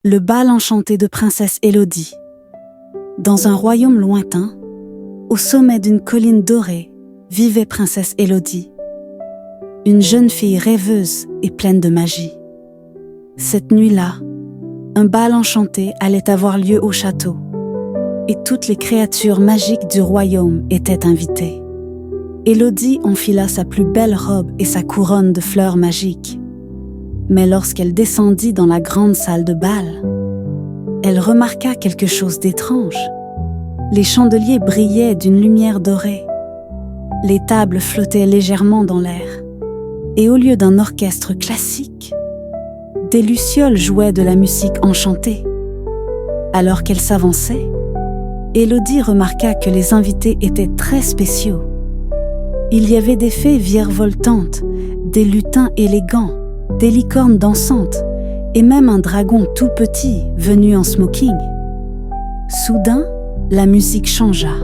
Le bal enchanté de princesse Élodie. Dans un royaume lointain, au sommet d'une colline dorée, vivait princesse Élodie, une jeune fille rêveuse et pleine de magie. Cette nuit-là, un bal enchanté allait avoir lieu au château, et toutes les créatures magiques du royaume étaient invitées. Élodie enfila sa plus belle robe et sa couronne de fleurs magiques. Mais lorsqu'elle descendit dans la grande salle de bal, elle remarqua quelque chose d'étrange. Les chandeliers brillaient d'une lumière dorée. Les tables flottaient légèrement dans l'air. Et au lieu d'un orchestre classique, des lucioles jouaient de la musique enchantée. Alors qu'elle s'avançait, Élodie remarqua que les invités étaient très spéciaux. Il y avait des fées virevoltantes, des lutins élégants, des licornes dansantes et même un dragon tout petit venu en smoking. Soudain, la musique changea.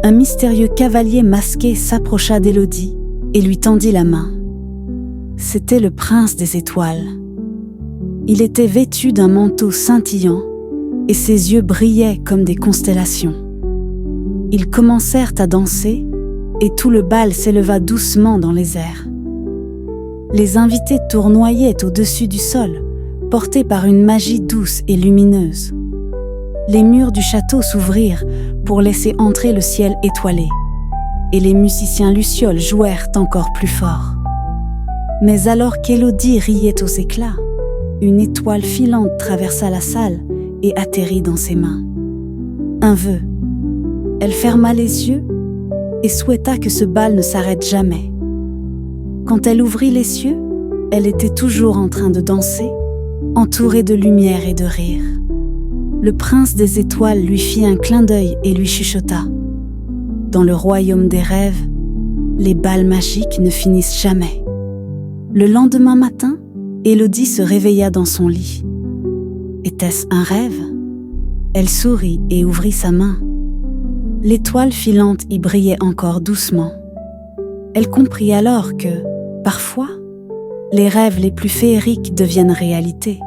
Un mystérieux cavalier masqué s'approcha d'Élodie et lui tendit la main. C'était le prince des étoiles. Il était vêtu d'un manteau scintillant et ses yeux brillaient comme des constellations. Ils commencèrent à danser et tout le bal s'éleva doucement dans les airs. Les invités tournoyaient au-dessus du sol, portés par une magie douce et lumineuse. Les murs du château s'ouvrirent pour laisser entrer le ciel étoilé, et les musiciens lucioles jouèrent encore plus fort. Mais alors qu'Élodie riait aux éclats, une étoile filante traversa la salle et atterrit dans ses mains. Un vœu. Elle ferma les yeux et souhaita que ce bal ne s'arrête jamais. Quand elle ouvrit les cieux, elle était toujours en train de danser, entourée de lumière et de rire. Le prince des étoiles lui fit un clin d'œil et lui chuchota. Dans le royaume des rêves, les bals magiques ne finissent jamais. Le lendemain matin, Élodie se réveilla dans son lit. Était-ce un rêve? Elle sourit et ouvrit sa main. L'étoile filante y brillait encore doucement. Elle comprit alors que, parfois, les rêves les plus féeriques deviennent réalité.